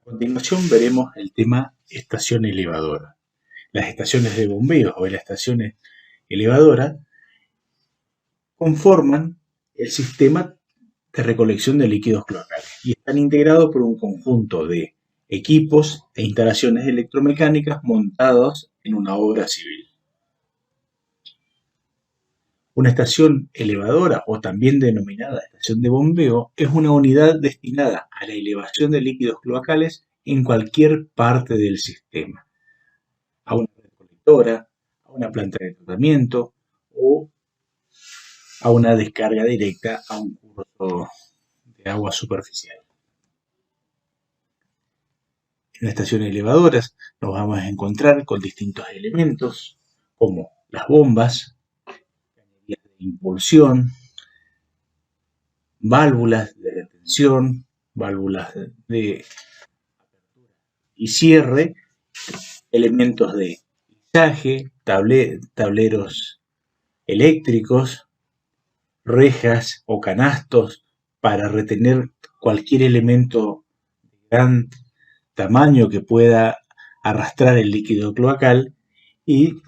Continuación veremos el tema estación elevadora. Las estaciones de bombeo o las estaciones elevadoras conforman el sistema de recolección de líquidos cloacales y están integrados por un conjunto de equipos e instalaciones electromecánicas montados en una obra civil. Una estación elevadora, o también denominada estación de bombeo, es una unidad destinada a la elevación de líquidos cloacales en cualquier parte del sistema, a una red colectora, a una planta de tratamiento o a una descarga directa a un curso de agua superficial. En estaciones elevadoras nos vamos a encontrar con distintos elementos como las bombas, cañerías de impulsión, válvulas de retención, válvulas de apertura y cierre, elementos de izaje, tableros eléctricos, rejas o canastos para retener cualquier elemento de gran tamaño que pueda arrastrar el líquido cloacal, y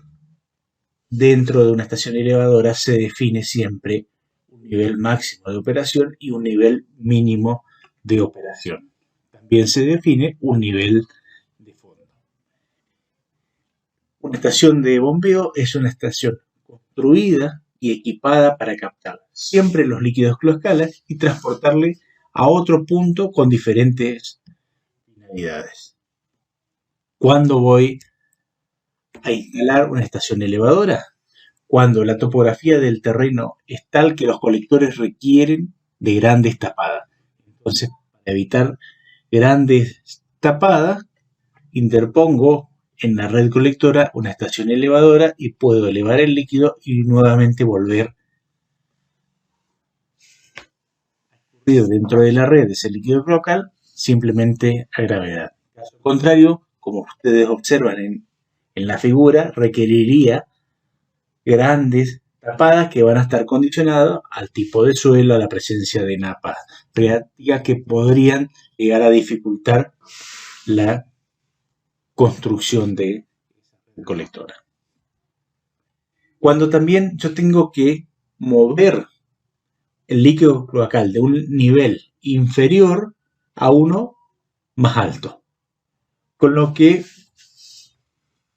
dentro de una estación elevadora se define siempre un nivel máximo de operación y un nivel mínimo de operación. También se define un nivel de fondo. Una estación de bombeo es una estación construida y equipada para captar siempre los líquidos cloacales y transportarle a otro punto con diferentes finalidades. ¿Cuándo voy a instalar una estación elevadora? Cuando la topografía del terreno es tal que los colectores requieren de grandes tapadas. Entonces, para evitar grandes tapadas, interpongo en la red colectora una estación elevadora y puedo elevar el líquido y nuevamente volver a escurrir dentro de la red ese líquido cloacal simplemente a gravedad. En caso contrario, como ustedes observan en la figura, requeriría grandes tapadas que van a estar condicionadas al tipo de suelo, a la presencia de napas freáticas que podrían llegar a dificultar la construcción de esa colectora. Cuando también yo tengo que mover el líquido cloacal de un nivel inferior a uno más alto, con lo que,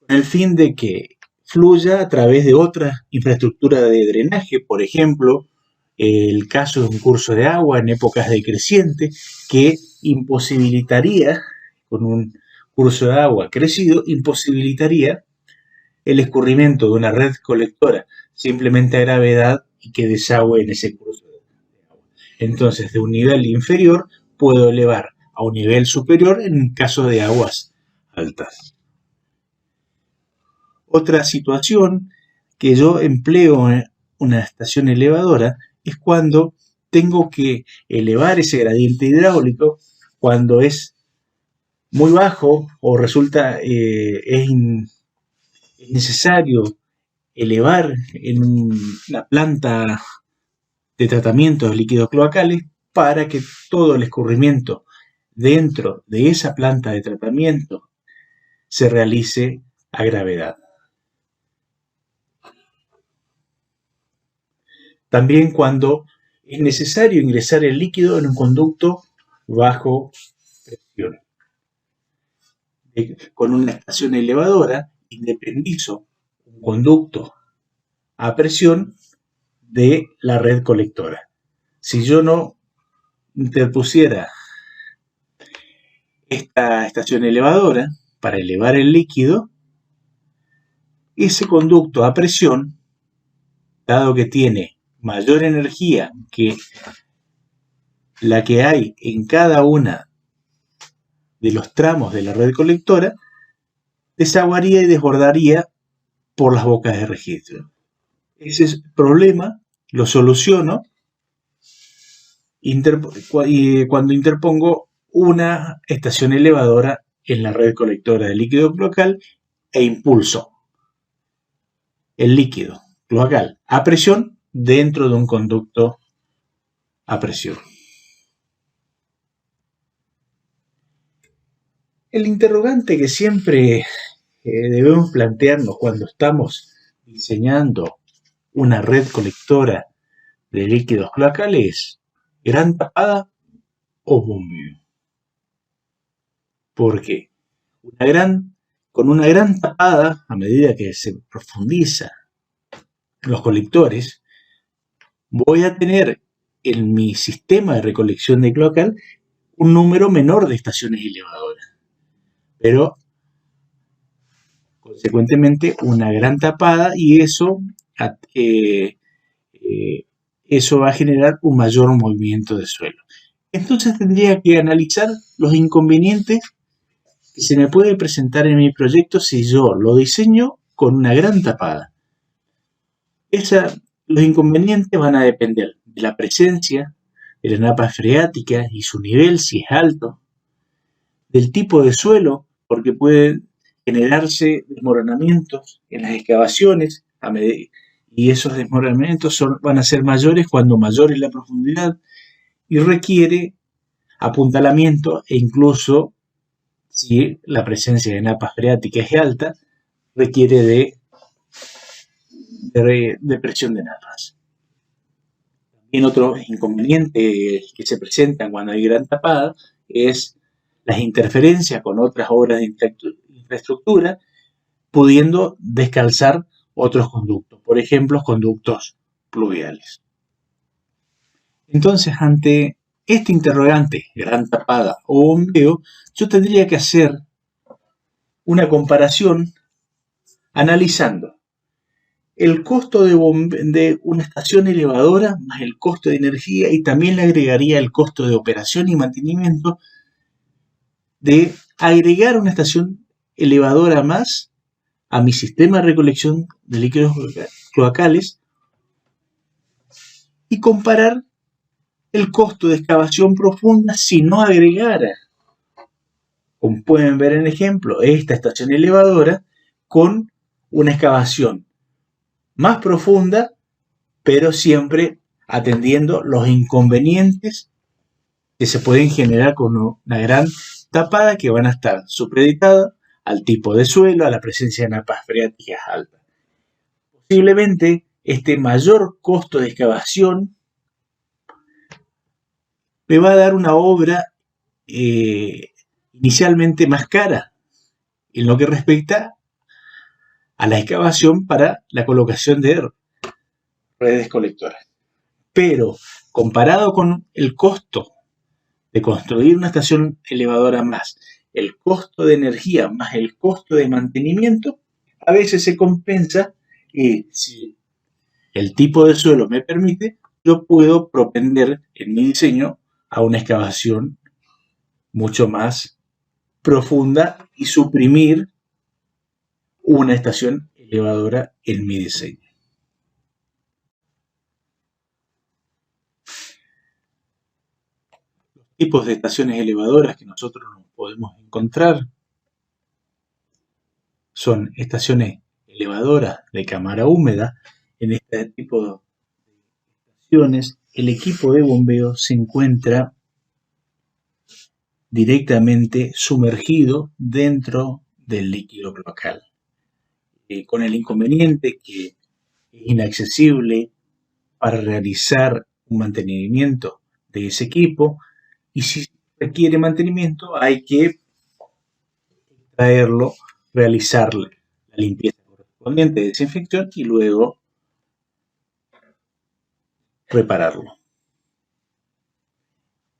con el fin de que fluya a través de otra infraestructura de drenaje, por ejemplo, el caso de un curso de agua en épocas de creciente, que imposibilitaría, con un curso de agua crecido, imposibilitaría el escurrimiento de una red colectora simplemente a gravedad y que desagüe en ese curso de agua. Entonces, de un nivel inferior puedo elevar a un nivel superior en caso de aguas altas. Otra situación que yo empleo en una estación elevadora es cuando tengo que elevar ese gradiente hidráulico cuando es muy bajo o resulta es necesario elevar en una planta de tratamiento de líquidos cloacales para que todo el escurrimiento dentro de esa planta de tratamiento se realice a gravedad. También cuando es necesario ingresar el líquido en un conducto bajo presión. Con una estación elevadora independizo un conducto a presión de la red colectora. Si yo no interpusiera esta estación elevadora para elevar el líquido, ese conducto a presión, dado que tiene mayor energía que la que hay en cada una de los tramos de la red colectora, desaguaría y desbordaría por las bocas de registro. Ese problema lo soluciono cuando interpongo una estación elevadora en la red colectora de líquido cloacal e impulso el líquido cloacal a presión dentro de un conducto a presión. El interrogante que siempre debemos plantearnos cuando estamos diseñando una red colectora de líquidos cloacales es: ¿gran tapada o bombeo? Porque con una gran tapada, a medida que se profundiza los colectores, voy a tener en mi sistema de recolección de cloacal un número menor de estaciones elevadoras, pero consecuentemente una gran tapada, y eh, eso va a generar un mayor movimiento de suelo. Entonces tendría que analizar los inconvenientes que se me puede presentar en mi proyecto si yo lo diseño con una gran tapada. Los inconvenientes van a depender de la presencia de la napa freática y su nivel, si es alto, del tipo de suelo, porque pueden generarse desmoronamientos en las excavaciones, y esos desmoronamientos van a ser mayores cuando mayor es la profundidad, y requiere apuntalamiento, e incluso si la presencia de napas freáticas es alta, requiere de presión de napas. También otro inconveniente que se presentan cuando hay gran tapada es las interferencias con otras obras de infraestructura, pudiendo descalzar otros conductos, por ejemplo, conductos pluviales. Entonces, ante este interrogante, gran tapada o bombeo, yo tendría que hacer una comparación analizando el costo de una estación elevadora más el costo de energía, y también le agregaría el costo de operación y mantenimiento de agregar una estación elevadora más a mi sistema de recolección de líquidos cloacales, y comparar el costo de excavación profunda si no agregara, como pueden ver en el ejemplo, esta estación elevadora con una excavación más profunda, pero siempre atendiendo los inconvenientes que se pueden generar con una gran tapada, que van a estar supeditadas al tipo de suelo, a la presencia de napas freáticas altas. Posiblemente este mayor costo de excavación me va a dar una obra inicialmente más cara en lo que respecta a la excavación para la colocación de redes colectoras. Pero comparado con el costo de construir una estación elevadora más el costo de energía más el costo de mantenimiento, a veces se compensa, y si el tipo de suelo me permite, yo puedo propender en mi diseño a una excavación mucho más profunda y suprimir una estación elevadora en mi diseño. Los tipos de estaciones elevadoras que nosotros podemos encontrar son estaciones elevadoras de cámara húmeda. En este tipo de estaciones, el equipo de bombeo se encuentra directamente sumergido dentro del líquido cloacal, con el inconveniente que es inaccesible para realizar un mantenimiento de ese equipo, y si requiere mantenimiento hay que traerlo, realizarle la limpieza correspondiente, desinfección, y luego repararlo.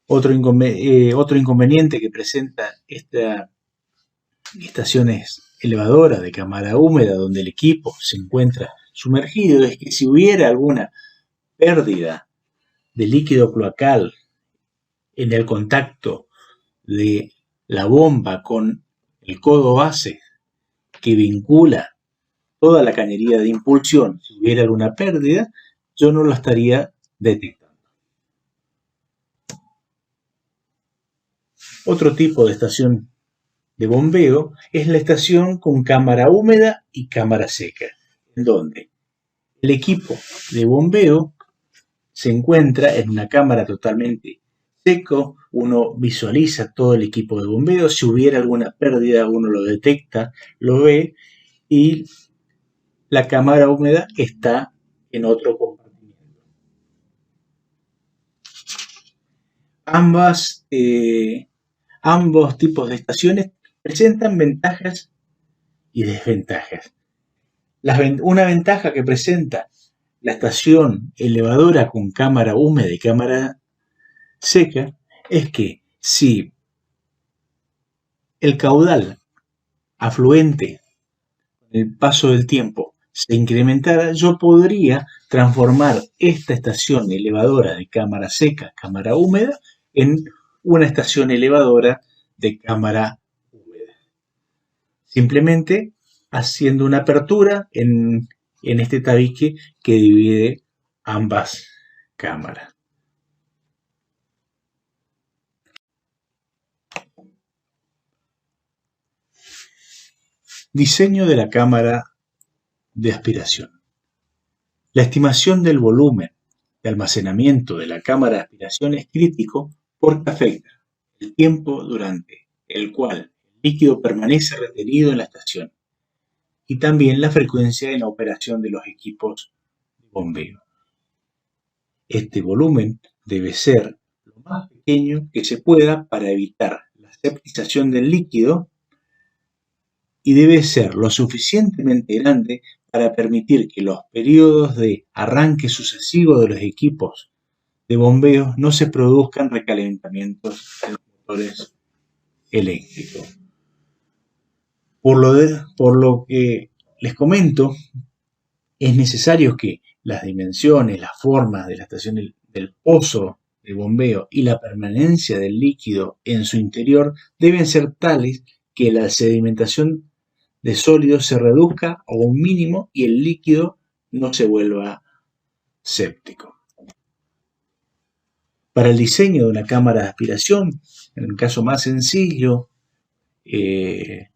Otro inconveniente que presenta estas estaciones elevadoras de cámara húmeda donde el equipo se encuentra sumergido es que si hubiera alguna pérdida de líquido cloacal en el contacto de la bomba con el codo base que vincula toda la cañería de impulsión, si hubiera alguna pérdida, yo no lo estaría detectando. Otro tipo de estación de bombeo es la estación con cámara húmeda y cámara seca, en donde el equipo de bombeo se encuentra en una cámara totalmente seco, uno visualiza todo el equipo de bombeo. Si hubiera alguna pérdida, uno lo detecta, lo ve, y la cámara húmeda está en otro compartimiento. Ambos tipos de estaciones presentan ventajas y desventajas. Una ventaja que presenta la estación elevadora con cámara húmeda y cámara seca es que si el caudal afluente con el paso del tiempo se incrementara, yo podría transformar esta estación elevadora de cámara seca, cámara húmeda, en una estación elevadora de cámara húmeda. Simplemente haciendo una apertura en este tabique que divide ambas cámaras. Diseño de la cámara de aspiración. La estimación del volumen de almacenamiento de la cámara de aspiración es crítico porque afecta el tiempo durante el cual el líquido permanece retenido en la estación y también la frecuencia en la operación de los equipos de bombeo. Este volumen debe ser lo más pequeño que se pueda para evitar la septización del líquido y debe ser lo suficientemente grande para permitir que los periodos de arranque sucesivo de los equipos de bombeo no se produzcan recalentamientos en los motores eléctricos. Por lo que les comento, es necesario que las dimensiones, las formas de la estación del pozo de bombeo y la permanencia del líquido en su interior deben ser tales que la sedimentación de sólidos se reduzca a un mínimo y el líquido no se vuelva séptico. Para el diseño de una cámara de aspiración, en el caso más sencillo, el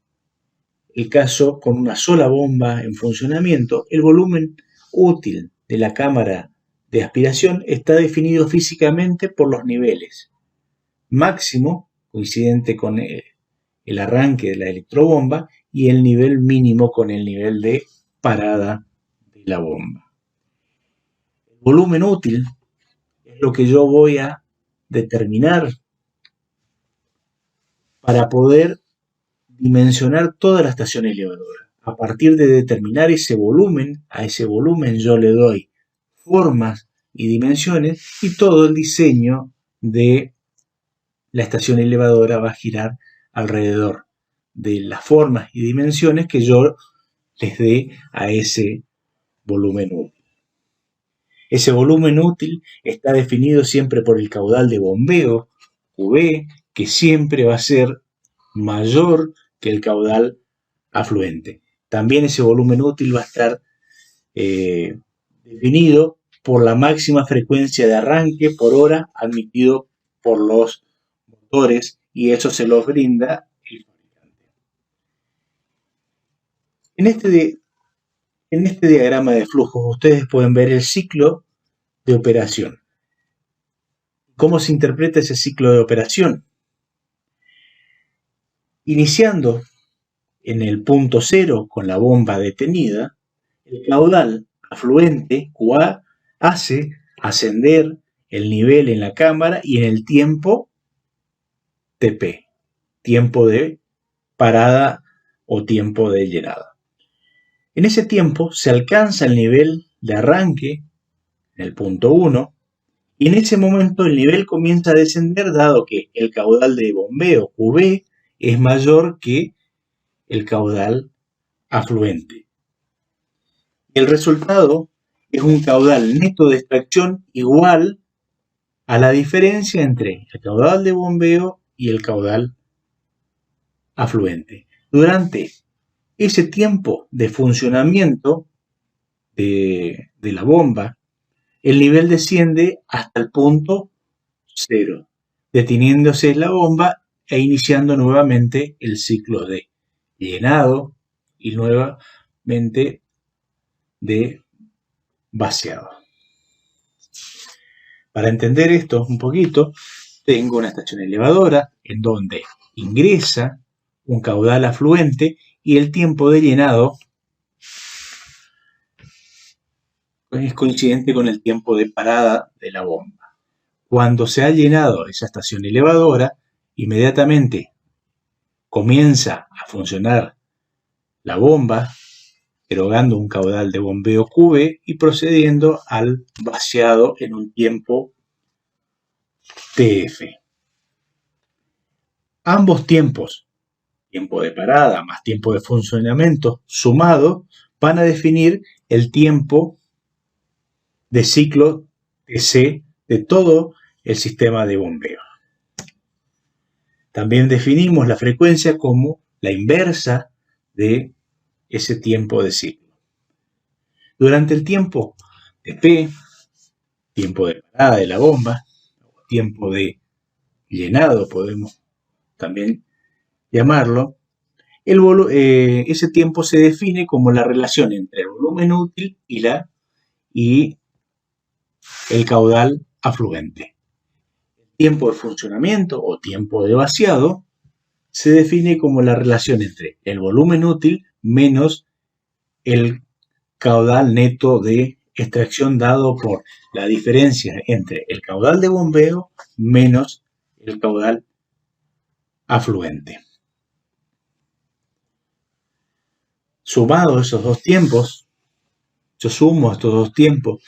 caso con una sola bomba en funcionamiento, el volumen útil de la cámara de aspiración está definido físicamente por los niveles máximo, coincidente con el arranque de la electrobomba, y el nivel mínimo con el nivel de parada de la bomba. El volumen útil es lo que yo voy a determinar para poder dimensionar toda la estación elevadora. A partir de determinar ese volumen, a ese volumen yo le doy formas y dimensiones y todo el diseño de la estación elevadora va a girar alrededor de las formas y dimensiones que yo les dé a ese volumen útil. Ese volumen útil está definido siempre por el caudal de bombeo, QB, que siempre va a ser mayor que el caudal afluente. También ese volumen útil va a estar definido por la máxima frecuencia de arranque por hora admitido por los motores, y eso se los brinda el fabricante. En este diagrama de flujos ustedes pueden ver el ciclo de operación. ¿Cómo se interpreta ese ciclo de operación? Iniciando en el punto cero con la bomba detenida, el caudal afluente QA hace ascender el nivel en la cámara y en el tiempo TP, tiempo de parada o tiempo de llenada. En ese tiempo se alcanza el nivel de arranque en el punto 1 y en ese momento el nivel comienza a descender dado que el caudal de bombeo QB es mayor que el caudal afluente. El resultado es un caudal neto de extracción igual a la diferencia entre el caudal de bombeo y el caudal afluente. Durante ese tiempo de funcionamiento de la bomba, el nivel desciende hasta el punto cero, deteniéndose la bomba e iniciando nuevamente el ciclo de llenado y nuevamente de vaciado. Para entender esto un poquito, tengo una estación elevadora en donde ingresa un caudal afluente y el tiempo de llenado es coincidente con el tiempo de parada de la bomba. Cuando se ha llenado esa estación elevadora, inmediatamente comienza a funcionar la bomba, erogando un caudal de bombeo QB y procediendo al vaciado en un tiempo TF. Ambos tiempos, tiempo de parada más tiempo de funcionamiento sumado, van a definir el tiempo de ciclo TC de todo el sistema de bombeo. También definimos la frecuencia como la inversa de ese tiempo de ciclo. Durante el tiempo de P, tiempo de parada de la bomba, tiempo de llenado podemos también llamarlo, ese tiempo se define como la relación entre el volumen útil y el caudal afluente. El tiempo de funcionamiento o tiempo de vaciado se define como la relación entre el volumen útil menos el caudal neto de extracción dado por la diferencia entre el caudal de bombeo menos el caudal afluente. Sumado esos dos tiempos, yo sumo estos dos tiempos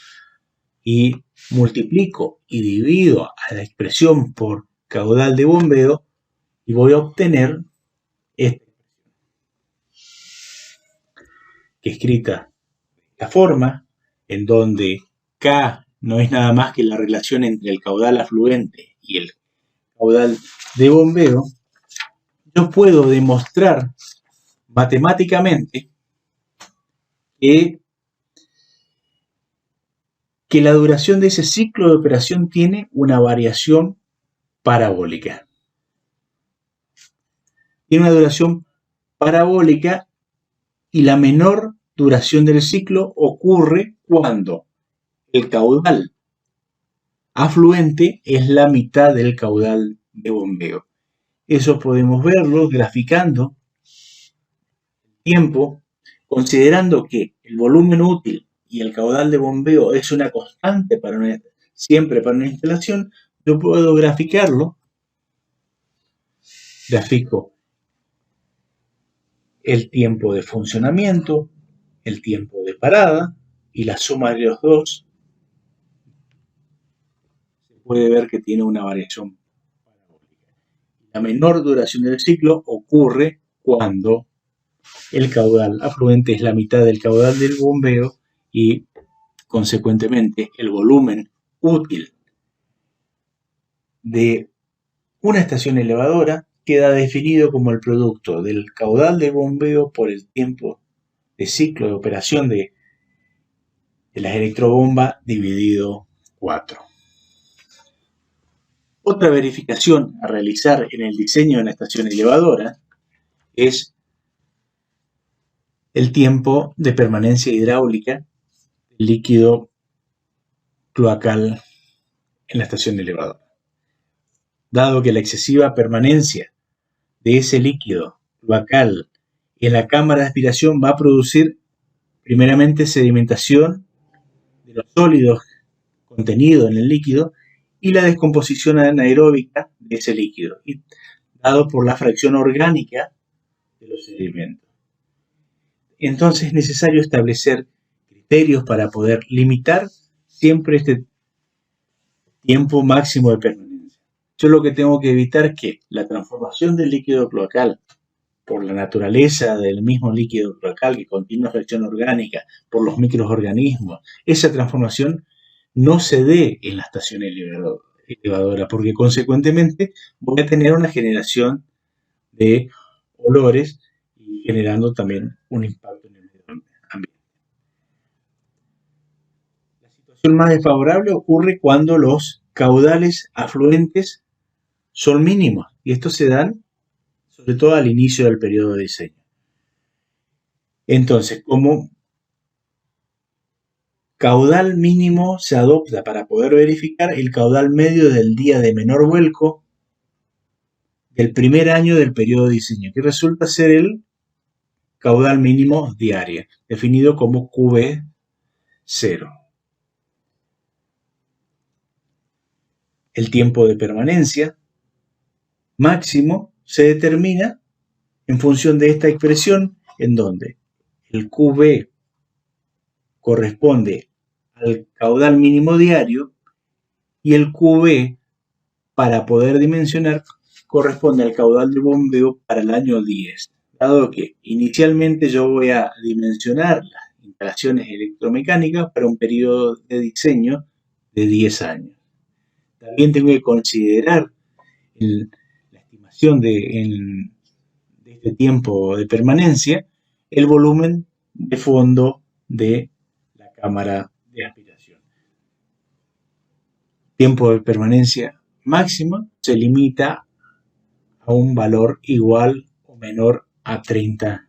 y multiplico y divido a la expresión por caudal de bombeo y voy a obtener esta que escrita de esta forma, en donde K no es nada más que la relación entre el caudal afluente y el caudal de bombeo. Yo puedo demostrar matemáticamente que la duración de ese ciclo de operación tiene una variación parabólica. Tiene una duración parabólica y la menor duración del ciclo ocurre cuando el caudal afluente es la mitad del caudal de bombeo. Eso podemos verlo graficando el tiempo, considerando que el volumen útil y el caudal de bombeo es una constante siempre para una instalación. Yo puedo graficarlo. Grafico el tiempo de funcionamiento, el tiempo de parada y la suma de los dos se puede ver que tiene una variación parabólica. La menor duración del ciclo ocurre cuando el caudal afluente es la mitad del caudal del bombeo y consecuentemente el volumen útil de una estación elevadora queda definido como el producto del caudal de bombeo por el tiempo de ciclo de operación de las electrobombas dividido 4. Otra verificación a realizar en el diseño de una estación elevadora es el tiempo de permanencia hidráulica del líquido cloacal en la estación elevadora. Dado que la excesiva permanencia de ese líquido cloacal en la cámara de aspiración va a producir primeramente sedimentación de los sólidos contenidos en el líquido y la descomposición anaeróbica de ese líquido, dado por la fracción orgánica de los sedimentos. Entonces es necesario establecer criterios para poder limitar siempre este tiempo máximo de permanencia. Yo lo que tengo que evitar es que la transformación del líquido cloacal, por la naturaleza del mismo líquido cloacal que contiene una fracción orgánica, por los microorganismos, esa transformación no se dé en la estación elevadora, porque consecuentemente voy a tener una generación de olores y generando también un impacto en el medio ambiente. La situación más desfavorable ocurre cuando los caudales afluentes son mínimos y estos se dan sobre todo al inicio del periodo de diseño. Entonces, como Caudal mínimo se adopta para poder verificar el caudal medio del día de menor vuelco del primer año del periodo de diseño, que resulta ser el caudal mínimo diario, definido como QB0. El tiempo de permanencia máximo se determina en función de esta expresión, en donde el QB corresponde al caudal mínimo diario y el QB, para poder dimensionar, corresponde al caudal de bombeo para el año 10. Dado que inicialmente yo voy a dimensionar las instalaciones electromecánicas para un periodo de diseño de 10 años. También tengo que considerar la estimación de este tiempo de permanencia, el volumen de fondo de la cámara de aspiración. Tiempo de permanencia máximo se limita a un valor igual o menor a 30